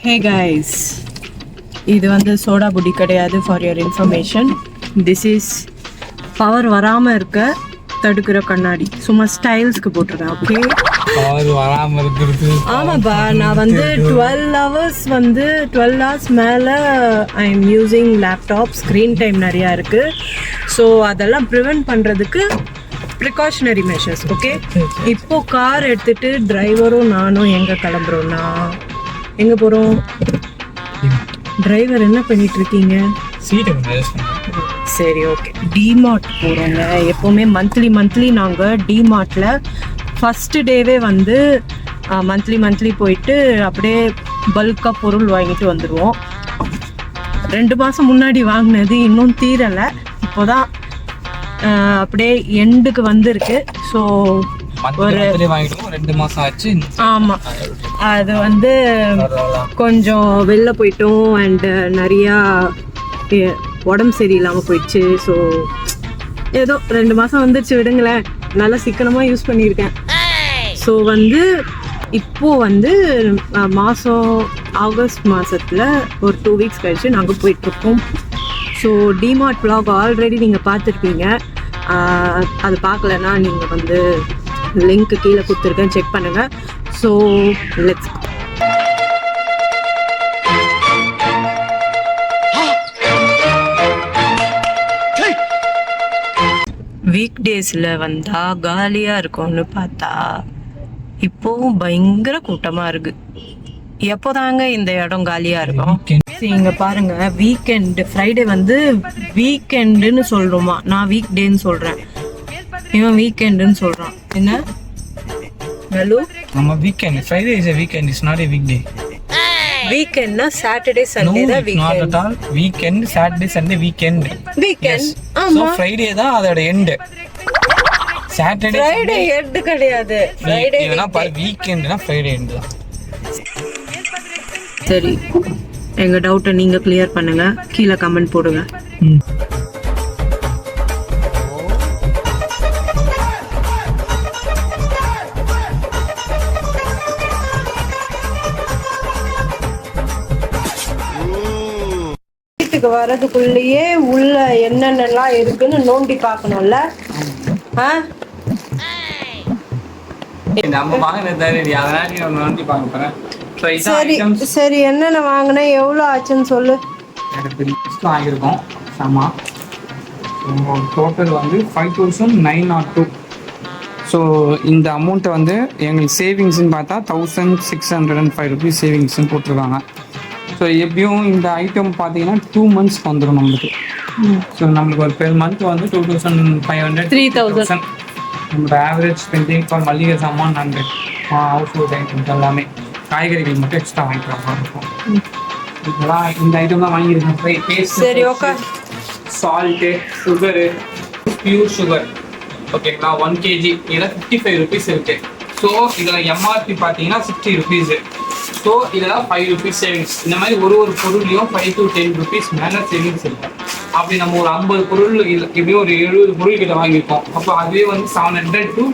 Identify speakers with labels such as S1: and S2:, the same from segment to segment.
S1: Hey guys, இது வந்து soda புடி கிடையாது. For your information, this is power வராமல் இருக்க தடுக்கிற கண்ணாடி. சும்மா ஸ்டைல்ஸ்க்கு போட்டிருக்கேன். ஓகே,
S2: பவர் வராமல் இருக்கிறது.
S1: ஆமாப்பா, நான் வந்து 12 hours மேலே I am using laptop. Screen time நிறையா இருக்குது. ஸோ அதெல்லாம் ப்ரிவென்ட் பண்ணுறதுக்கு ப்ரிகாஷனரி மெஷர்ஸ். ஓகே, இப்போது கார் எடுத்துகிட்டு டிரைவரும் நானும் எங்கே கிளம்புறோன்னா, எங்கே போகிறோம்? டிரைவர் என்ன பண்ணிட்டு இருக்கீங்க? சரி, ஓகே, டிமார்ட் போகிறோங்க. எப்போவுமே மந்த்லி நாங்கள் டிமார்ட்டில் ஃபஸ்ட்டு டேவே வந்து மந்த்லி போயிட்டு அப்படியே பல்காக பொருள் வாங்கிட்டு வந்துடுவோம். 2 மாதம் முன்னாடி வாங்கினது இன்னும் தீரலை. இப்போ தான் அப்படியே எண்டுக்கு வந்திருக்கு. ஸோ ஒரு
S2: 2 மாதம் ஆச்சு.
S1: ஆமாம், அது வந்து கொஞ்சம் வெளில போயிட்டோம் அண்டு நிறையா உடம்பு சரியில்லாமல் போயிடுச்சு. ஸோ ஏதோ 2 மாதம் வந்துடுச்சு, விடுங்களேன். நல்லா சிக்கனமாக யூஸ் பண்ணியிருக்கேன். ஸோ வந்து இப்போது வந்து ஆகஸ்ட் மாதத்தில் ஒரு 2 வீக்ஸ் கழிச்சு நாங்கள் போயிட்டுருக்கோம். ஸோ டிமார்ட் vlog ஆல்ரெடி நீங்கள் பார்த்துருப்பீங்க. அது பார்க்கலன்னா நீங்கள் வந்து லிங்க் கீழே கொடுத்துருக்கேன், செக் பண்ணுங்கள். ஸோ லெட்ஸ் வீக் டேஸில் வந்தால் காலியாக இருக்கும்னு பார்த்தா இப்போவும் பயங்கர கூட்டமாக இருக்குது. எப்போதாங்க இந்த இடம் காலியாக இருக்கும்? இங்கே பாருங்க, வீக்கெண்டு ஃப்ரைடே வந்து வீக்கெண்டுன்னு சொல்கிறோமா, நான் வீக் டேன்னு சொல்கிறேன், இவன் வீக்கெண்டுன்னு சொல்கிறான். என்ன ஹலோ?
S2: நம்ம weekend, Friday is a weekend, it's not a weekday.
S1: வீக்கெண்ட்னா சாட்டர்டே சண்டே தான் weekend.
S2: not at all weekend, saturday sunday weekend.
S1: Weekend.
S2: so friday தான் அதோட எண்ட். saturday
S1: ஃப்ரைடே எண்ட் கிடையாது. ஃப்ரைடே
S2: ஏனா பாரு, வீக்கெண்ட்னா ஃப்ரைடே எண்ட் தான்.
S1: சரி, எங்க டவுட்டை நீங்க கிளியர் பண்ணுங்க, கீழே கமெண்ட் போடுங்க. வீட்டுக்கு வரதுக்குள்ளேயே உள்ள என்னென்னலாம் இருக்குன்னு நோண்டி பார்க்கணும்ல.
S2: நம்ம வாங்குனது அதனால நீ நோண்டி பார்க்க போறேன்.
S1: சரி சரி, என்னென்ன வாங்கினா எவ்வளோ ஆச்சுன்னு சொல்லு.
S2: லிஸ்ட் வாங்கியிருக்கோம். ஆமா, டோட்டல் வந்து 5,902. ஸோ இந்த அமௌண்ட்டை வந்து எங்களுக்கு சேவிங்ஸ்ன்னு பார்த்தா 1,605 ருபீஸ் சேவிங்ஸ்ன்னு போட்டிருக்காங்க. ஸோ எப்படியும் இந்த ஐட்டம் பார்த்தீங்கன்னா 2 monthsக்கு வந்துடும் நம்மளுக்கு. ஸோ நம்மளுக்கு ஒரு பெர் மந்த் வந்து 2,500 3,000 நம்மளோட ஆவரேஜ் ஸ்பெண்டிங் ஃபார் மளிகை சாமான் அண்ட் ஹவுஸ் ஹோல்ட் ஐட்டம்ஸ் எல்லாமே. காய்கறிகள் மட்டும் எக்ஸ்ட்ரா வாங்கிக்கிற மாதிரி இருக்கும். இதெல்லாம் இந்த ஐட்டம் தான் வாங்கியிருக்கேன். பேஸ்ட்,
S1: சரி, okay,
S2: salt, sugar, pure sugar, ஓகேங்களா, 1 kg இதில் 55 ருபீஸ் இருக்கு. ஸோ இதில் எம்ஆர்பி பார்த்தீங்கன்னா 60 ருபீஸு. ஸோ இதெல்லாம் 5 ருபீஸ் சேவிங்ஸ். இந்த மாதிரி ஒரு பொருள்லையும் 5 to 10 ருபீஸ் மேலே சேவிங்ஸ் இருக்கு. அப்படி நம்ம ஒரு 50 பொருள் இப்படியும் ஒரு 70 பொருள் கிட்ட வாங்கியிருக்கோம். அப்போ அதுவே வந்து 700 to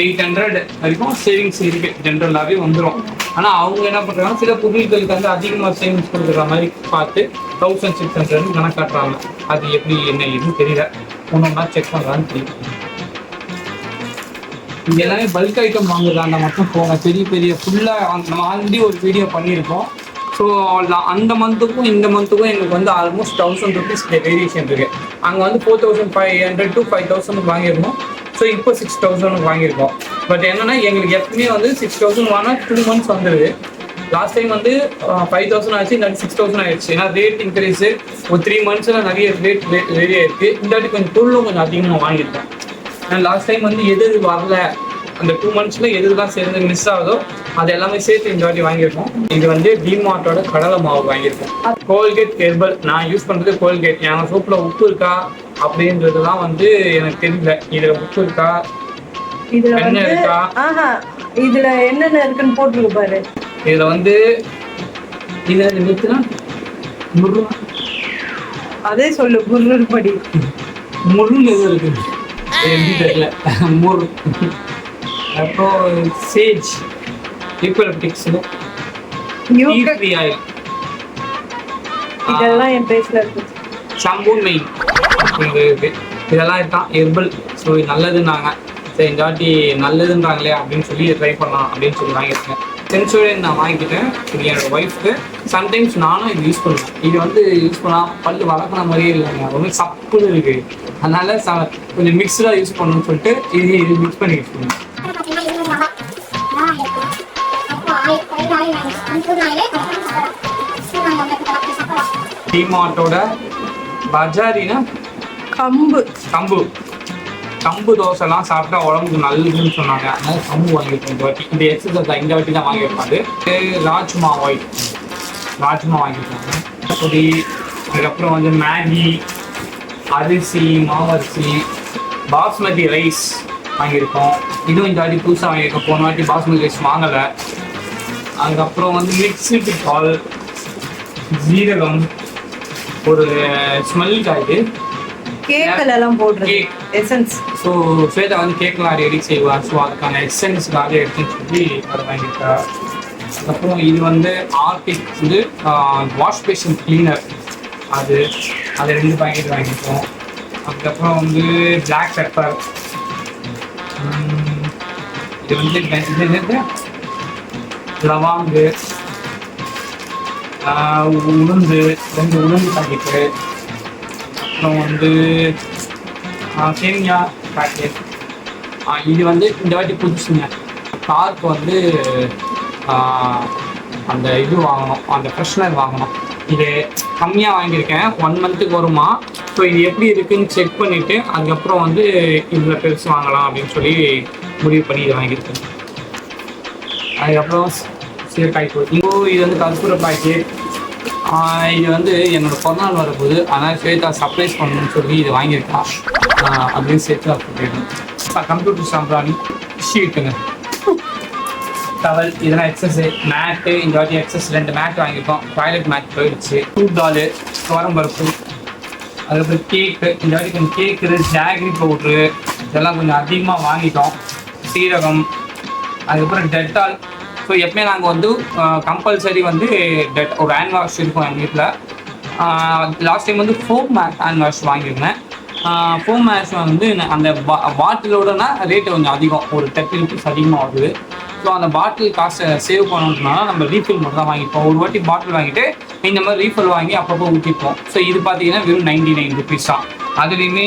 S2: 800 வரைக்கும் சேவிங்ஸ் இருக்கு, ஜென்ரலாகவே வந்துடும். ஆனால் அவங்க என்ன பண்ணுறாங்க, சில பொருட்களுக்கு வந்து அதிகமாக சேவிங்ஸ் கொடுக்குற மாதிரி பார்த்து 1,600 கணக்காட்டுறாங்க. அது எப்படி என்ன எதுவும் தெரியல, ஒன்றா செக் பண்ணலான்னு தெரியும். இது எல்லாமே பல்க் ஐட்டம் வாங்குறாங்க மட்டும் போங்க. பெரிய ஃபுல்லாக நம்ம ஆல்ரெடி ஒரு வீடியோ பண்ணியிருக்கோம். ஸோ அந்த மந்த்துக்கும் இந்த மந்த்துக்கும் எங்களுக்கு வந்து ஆல்மோஸ்ட் 1,000 ருபீஸ் வேரியேஷன் இருக்குது. அங்கே வந்து 4,500 to 5,000 வாங்கியிருக்கோம். ஸோ இப்போ 6,000 வாங்கியிருக்கோம். பட் என்னன்னா, எங்களுக்கு எப்பவுமே வந்து 6,000 வாங்கினா 2 months வந்துடுது. லாஸ்ட் டைம் வந்து 5,000 ஆச்சு, இந்த 6,000 ஆயிடுச்சு. ஏன்னா ரேட் இன்க்ரீஸு ஒரு 3 monthsல நிறைய ரேட் வேரி ஆயிருக்கு. இந்த வாட்டி கொஞ்சம் பொருளும் கொஞ்சம் அதிகமாக வாங்கியிருக்கேன். லாஸ்ட் டைம் வந்து எது வரல, அந்த 2 monthsல எதுலாம் சேர்ந்து மிஸ் ஆகுதோ அது எல்லாமே சேர்த்து இந்த வாட்டி வாங்கியிருக்கோம். இது வந்து டிமார்ட்டோட கடலை மாவு வாங்கியிருக்கோம். கோல்கேட் ஹெர்பல், நான் யூஸ் பண்ணுறது கோல்கேட். என் சோப்பில் உப்பு இருக்கா அப்படின்றதுலாம் வந்து எனக்கு தெரியல. இதில் உப்பு இருக்கா, என்ன இருக்கா,
S1: இதுல என்னென்ன இருக்குன்னு போட்டுருக்கு பாரு.
S2: இதுல வந்து இது நிறுத்தினா முரு,
S1: அதே சொல்லு, முருன்னு படி.
S2: முருன்னு எது இருக்கு எப்படி தெரியல. முரு, அப்புறம் சேஜ், யூக்கலிப்டிக்ஸ், டீ ட்ரீ ஆயில்,
S1: இதெல்லாம் என் பேஸ்ல இருக்கு.
S2: ஷாம்பூ மெயின் இருக்கு. இதெல்லாம் இருக்கான் ஹெர்பல். ஸோ இது நல்லதுன்னாங்க. சரி இந்த வாட்டி நல்லதுன்றாங்களே அப்படின்னு சொல்லி ட்ரை பண்ணலாம் அப்படின்னு சொல்லி வாங்கியிருக்கேன். சென்சோரியன் நான் வாங்கிக்கிட்டேன். இது என்னோட ஒய்ஃப்க்கு. சம்டைம்ஸ் நானும் இது யூஸ் பண்ணுவேன். இது வந்து யூஸ் பண்ணால் பல்லு வளர்க்குற மாதிரியே இல்லைங்க, ரொம்ப சப்புன்னு இருக்குது. அதனால கொஞ்சம் மிக்ஸ்டாக யூஸ் பண்ணணும்னு சொல்லிட்டு இது மிக்ஸ் பண்ணி யூஸ் பண்ணுவேன். டிமார்ட்டோட பஜாரினா கம்பு தோசைலாம் சாப்பிட்டா உடம்புக்கு நல்லதுன்னு சொன்னாங்க. அதனால கம்பு வாங்கியிருக்கேன் இந்த வாட்டி. இந்த எக்ஸசைஸ் இந்த வாட்டி தான் வாங்கியிருப்பாரு. ராஜ்மா வாங்கியிருக்காங்க. பொடி, அதுக்கப்புறம் வந்து மேகி, அரிசி, மாவரிசி, பாஸ்மதி ரைஸ் வாங்கியிருக்கோம். இதுவும் இந்த வாட்டி புதுசாக வாங்கியிருக்கோம். போன வாட்டி பாஸ்மதி ரைஸ் வாங்கலை. அதுக்கப்புறம் வந்து மிக்ஸிடு பால், ஜீரகம், ஒரு ஸ்மெல்லுக்காக
S1: கேக்கெல்லாம் போடுறது எசன்ஸ்.
S2: ஸோ ஸ்வேதா வந்து கேக்லாம் ரெடி செய்வார். ஸோ அதுக்கான எசன்ஸ்க்காக எடுத்துன்னு சொல்லி அதை வாங்கியிருக்கா. அதுக்கப்புறம் இது வந்து ஆர்டிக் வந்து வாஷ் பேஷன் கிளீனர், அது 2 பாக்கெட் வாங்கியிருக்கோம். அதுக்கப்புறம் வந்து பிளாக் பெப்பர், இது வந்து லவாங்கு, உளுந்து 2 உளுந்து பாக்கெட்டு, அப்புறம் வந்து சேமியா பேக்கெட். இது வந்து இந்த வாட்டி புதுசுங்க. காருக்கு வந்து அந்த இது வாங்கணும், அந்த ஃப்ரெஷ்னர் வாங்கணும். இது கம்மியாக வாங்கியிருக்கேன், 1 மந்த்துக்கு வருமா. ஸோ இது எப்படி இருக்குதுன்னு செக் பண்ணிவிட்டு அதுக்கப்புறம் வந்து இதில் பெருசு வாங்கலாம் அப்படின்னு சொல்லி முடிவு பண்ணி இதை வாங்கியிருக்கேன். அதுக்கப்புறம் சீரக்காய்ப்பு. இது வந்து கற்பூர பாக்கெட். இது வந்து என்னோட பிறந்தநாள் வரப்போகுது. அதனால் ஸ்வேதா சர்ப்ரைஸ் பண்ணணும்னு சொல்லி இது வாங்கியிருக்கா. அப்படின்னு சேர்த்து போயிடணும். கம்ப்யூட்டர் சாம்பிராணி, ஷீட்டுங்க, டவல், இதெல்லாம் எக்ஸசைஸ் மேட்டு. இந்த வாட்டி எக்ஸஸ் 2 மேட் வாங்கியிருக்கோம். டாய்லெட் மேட் போயிடுச்சு. டாலு, துவரம்பருப்பு, அதுக்கப்புறம் கேக்கு. இந்த வாட்டி கொஞ்சம் கேக்கு, ஜாகரி பவுட்ரு இதெல்லாம் கொஞ்சம் அதிகமாக வாங்கிட்டோம். சீரகம், அதுக்கப்புறம் டெட்டால். ஸோ எப்பவுமே நாங்கள் வந்து கம்பல்சரி வந்து ஒரு ஹேண்ட் வாஷ் இருக்கும் எங்கள் வீட்டில். லாஸ்ட் டைம் வந்து ஃபோம் ஹேண்ட் வாஷ் வாங்கியிருந்தேன். ஃபோம் வாஷ் வந்து அந்த பாட்டிலோடனா ரேட்டு கொஞ்சம் அதிகம், ஒரு 30 rupees அதிகமாக வருது. ஸோ அந்த பாட்டில் காசை சேவ் பண்ணணும்னா நம்ம ரீஃபில் மட்டும் தான் வாங்கிப்போம். ஒரு வாட்டி பாட்டில் வாங்கிட்டு இந்த மாதிரி ரீஃபில் வாங்கி அப்பப்போ ஊற்றிப்போம். ஸோ இது பார்த்தீங்கன்னா வெறும் 99 rupees தான். அதுலேயுமே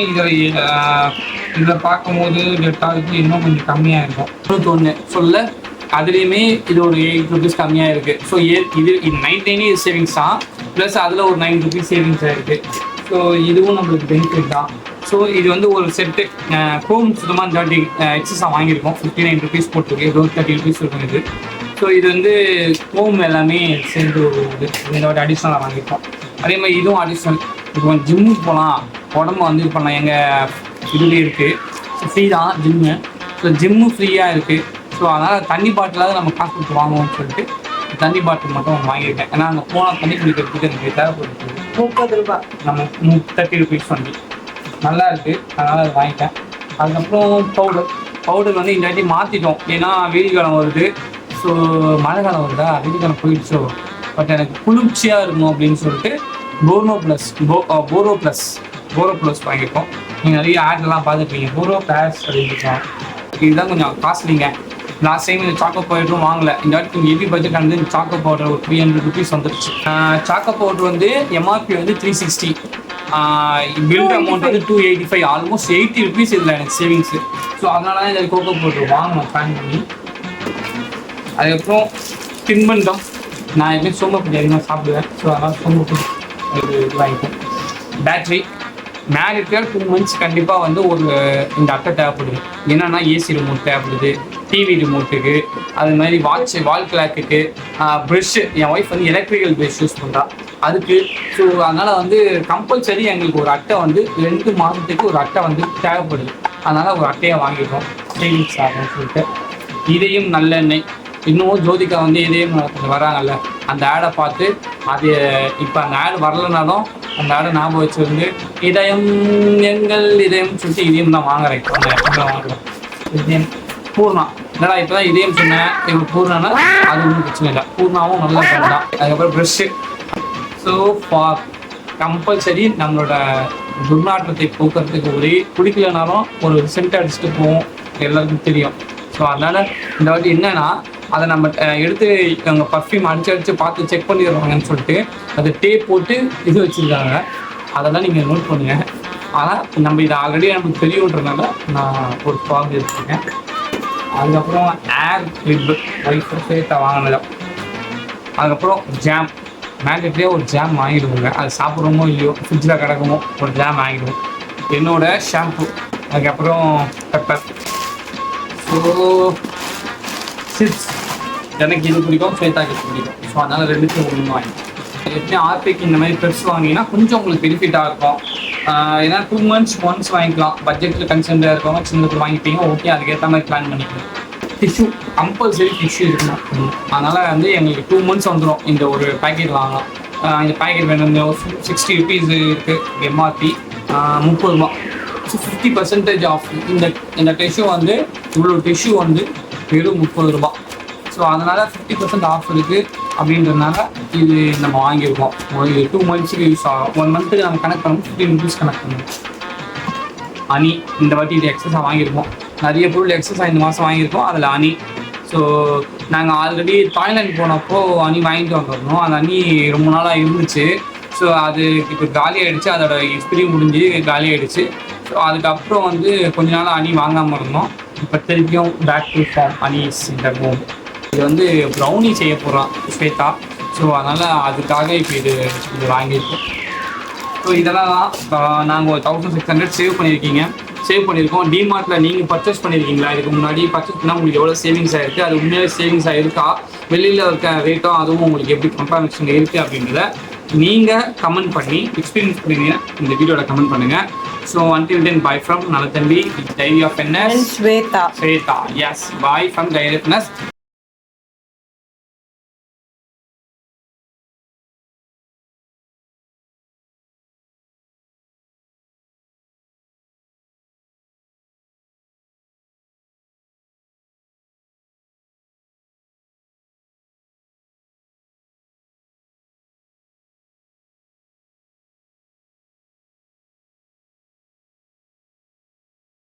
S2: இதில் பார்க்கும்போது டெட்டாலுக்கு இன்னும் கொஞ்சம் கம்மியாக இருக்கும். 91 சொல்ல அதுலேயுமே இது ஒரு 8 rupees கம்மியாக இருக்குது. ஸோ இது 99 சேவிங்ஸ் தான், ப்ளஸ் அதில் ஒரு 9 rupees சேவிங்ஸ் ஆகிருக்கு. ஸோ இதுவும் நம்மளுக்கு பெனிஃபிட் தான். ஸோ இது வந்து ஒரு செட்டு ஹோம் சுத்தமாக இந்த வாட்டி எக்ஸஸாக வாங்கியிருக்கோம். 59 rupees போட்டிருக்கு. இது 30 rupees இருக்கும் இது. ஸோ இது வந்து ஹோம் எல்லாமே சேர்ந்து இந்த வாட்டி அடிஷ்னலாக வாங்கியிருக்கோம். அதே மாதிரி இதுவும் அடிஷ்னல். இப்போ கொஞ்சம் ஜிம்முக்கு போகலாம், உடம்பு வந்து இது பண்ணலாம். எங்கள் இதுலேயே இருக்குது, ஃப்ரீ தான் ஜிம்மு. ஸோ ஜிம்மு ஃப்ரீயாக இருக்குது. ஸோ அதனால் தண்ணி பாட்டிலாவது நம்ம காசு கொடுத்து வாங்குவோம்னு சொல்லிட்டு தண்ணி பாட்டில் மட்டும் வாங்கியிருக்கேன். ஏன்னா அங்கே போனால் தண்ணி குடிக்கிறதுக்கு எனக்கு தேவைப்படுது.
S1: 30 ரூபாய்,
S2: நம்ம 30 rupees வண்டி நல்லா இருக்குது, அதனால் அதை வாங்கிட்டேன். அதுக்கப்புறம் பவுடர் வந்து இந்த வாட்டி மாற்றிட்டோம். ஏன்னா வெயில் காலம் வருது. ஸோ மழை காலம் வருதா, வெயில் காலம் போயிடுச்சோ, பட் எனக்கு குளிர்ச்சியாக இருக்கணும் அப்படின்னு சொல்லிட்டு போரோ ப்ளஸ் வாங்கியிருக்கோம். நீங்கள் நிறைய ஆட்லாம் பார்த்துருப்பீங்க, போரோ ப்ளஸ் அப்படின்ட்டு. இதுதான் கொஞ்சம் காஸ்ட்லிங்க. லாஸ்ட் டைம் இந்த சாக்கோ பவுடரும் வாங்கலை. இந்த வாட்டி கொஞ்சம் ஹெவி பட்ஜெட் வந்து இந்த சாக்கோ பவுடர் ஒரு 300 rupees வந்துடுச்சு. சாக்கோ பவுடர் வந்து எம்ஆர்பி வந்து 360, பில்ட் அமௌண்ட் வந்து 285, ஆல்மோஸ்ட் 80 rupees இதில் எனக்கு சேவிங்ஸு. ஸோ அதனால தான் இந்த கோகோ பவுடர் வாங்கணும் பிளான் பண்ணி. அதுக்கப்புறம் தின்பண்டம், நான் எப்பவுமே சோம்பு அதிகமாக சாப்பிடுவேன். ஸோ அதனால் சோம்பு இது வாங்கிப்பேன். பேட்ரி மேலுக்கு 2 months கண்டிப்பாக வந்து இந்த அட்டை தேவைப்படுது. என்னென்னா ஏசி ரிமோட் தேவைப்படுது, டிவி ரிமோட்டுக்கு, அது மாதிரி வால் கிளாக்குக்கு, ப்ரெஷ்ஷு. என் ஒய்ஃப் வந்து எலக்ட்ரிக்கல் ப்ரெஷ் யூஸ் பண்ணுறா அதுக்கு. ஸோ அதனால் வந்து கம்பல்சரி எங்களுக்கு ஒரு அட்டை வந்து 2 மாதத்துக்கு ஒரு அட்டை வந்து தேவைப்படுது. அதனால் ஒரு அட்டையை வாங்கிட்டோம் சேவிங்ஸ் ஆகும்னு சொல்லிட்டு. இதையும் நல்லெண்ணெய். இன்னமும் ஜோதிகா வந்து இதயம் வராங்கல்ல, அந்த ஆடை பார்த்து அது இப்போ அந்த ஆடு வரலனாலும் அந்த ஆடை ஞாபகம் வச்சுருந்து இதயம் எங்கள் இதயம் சொல்லிட்டு இதயம் தான் வாங்குறேன். இப்போ அந்த இடத்துல வாங்குறேன். இதயம் பூர்ணா, என்னடா இப்போ தான் இதயம் சொன்னேன், இப்போ பூர்ணானா அது ஒன்றும் பிரச்சனை இல்லை. பூர்ணாவும் நல்ல பேர் தான். அதுக்கப்புறம் brush. So so for compulsory நம்மளோட துர்நாற்றத்தை போக்குறதுக்கு ஒரே குடிக்கலனாலும் ஒரு சென்ட் அடிச்சுட்டு போவோம், எல்லாருக்கும் தெரியும். ஸோ அதனால் இந்த வாட்டி என்னென்னா அதை நம்ம எடுத்து அங்கே பர்ஃப்யூம் அடிச்சு பார்த்து செக் பண்ணிடுவாங்கன்னு சொல்லிட்டு அதை டேப் போட்டு இது வச்சுருக்காங்க. அதெல்லாம் நீங்கள் நோட் பண்ணுங்கள். ஆனால் நம்ம இதை ஆல்ரெடி நமக்கு தெரியுன்றதுனால நான் ஒரு ஃபார்ம் எடுத்துருக்கேன். அதுக்கப்புறம் ஏர் கிளிப்பு ஒய்ஃபை சேர்த்து வாங்கினது. அதுக்கப்புறம் ஜாம், மேக்கெட்லேயே ஒரு ஜாம் வாங்கிடுவோங்க. அது சாப்பிட்றோமோ இல்லையோ, ஃப்ரிட்ஜில் கிடக்குமோ ஒரு ஜாம் வாங்கிடுவோம். என்னோட ஷாம்பு, அதுக்கப்புறம் பெப்பர். ஸோ சிப்ஸ் எனக்கு இது பிடிக்கும், ஸ்வேதாக்கு பிடிக்கும். ஸோ அதனால் ரெண்டுத்தையும் ஒன்று வாங்கிடும். எப்படியும் ஆர்பிக்கு இந்த மாதிரி பெருசு வாங்கினா கொஞ்சம் உங்களுக்கு பெனிஃபிட்டாக இருக்கும். ஏன்னா 2 months ஒன்ஸ் வாங்கிக்கலாம். பட்ஜெட்டில் கன்சென்டாக இருக்கவங்க சின்னது வாங்கிப்பீங்க, ஓகே, அதுக்கேற்ற மாதிரி பிளான் பண்ணிக்கலாம். டிஷ்யூ கம்பல்சரி டிஷ்யூ இருக்கணும். அதனால் வந்து எங்களுக்கு 2 months வந்துடும் இந்த ஒரு பேக்கெட் வாங்கலாம். இந்த பேக்கெட் வேணும் 60 rupees இருக்குது எம்ஆர்பி, 30 ரூபா. So 50% of. இந்த டிஷ்யூ வந்து இவ்வளோ டிஷ்யூ வந்து வெறும் 30 ரூபா. ஸோ அதனால் 50% ஆஃப் இருக்குது அப்படின்றதுனால இது நம்ம வாங்கியிருக்கோம். ஒரு 2 monthsக்கு யூஸ் ஆகும். 1 monthக்கு நம்ம கனெக்ட் பண்ணுவோம், 15 rupees கனெக்ட் பண்ணுவோம். அணி இந்த வாட்டி இது எக்ஸஸாக வாங்கியிருக்கோம். நிறைய பொருள் எக்ஸஸாக இந்த மாதம் வாங்கியிருக்கோம், அதில் அணி. ஸோ நாங்கள் ஆல்ரெடி தாய்லாந்து போனப்போ அணி வாங்கிட்டு வந்துருந்தோம். அந்த அணி ரொம்ப நாளாக இருந்துச்சு. ஸோ அது இப்போ காலி ஆகிடுச்சு, அதோட எக்ஸ்பீரியன் முடிஞ்சு காலி ஆகிடுச்சு. ஸோ அதுக்கப்புறம் வந்து கொஞ்ச நாள் அணி வாங்காமல் இருந்தோம். இப்போ திருப்பியும் பேக் டு ஃபார்ம் அணீஸ் இந்த ஹோம். இது வந்து ப்ரௌனி செய்ய போகிறோம் ஸ்வேதா. ஸோ அதனால் அதுக்காக இப்போ இது வாங்கியிருக்கோம். ஸோ இதெல்லாம் தான் நாங்கள் ஒரு 1600 சேவ் பண்ணியிருக்கோம். டிமார்ட்டில் நீங்கள் பர்ச்சேஸ் பண்ணியிருக்கீங்களா? இதுக்கு முன்னாடி பர்ச்சேஸ் பண்ணால் உங்களுக்கு எவ்வளோ சேவிங்ஸ் ஆகிருக்கு, அது உண்மையாக சேவிங்ஸ் ஆகிருக்கா, வெளியில் இருக்க ரேட்டும் அதுவும் உங்களுக்கு எப்படி கம்பேரிசன் இருக்குது அப்படின்றத நீங்கள் கமெண்ட் பண்ணி எக்ஸ்பீரியன்ஸ் பண்ணிங்கன்னா இந்த வீடியோவில் கமெண்ட் பண்ணுங்கள். So until then, bye from Nalathambi, Diary of NS.
S1: Shweta.
S2: Yes, bye from Diary of NS.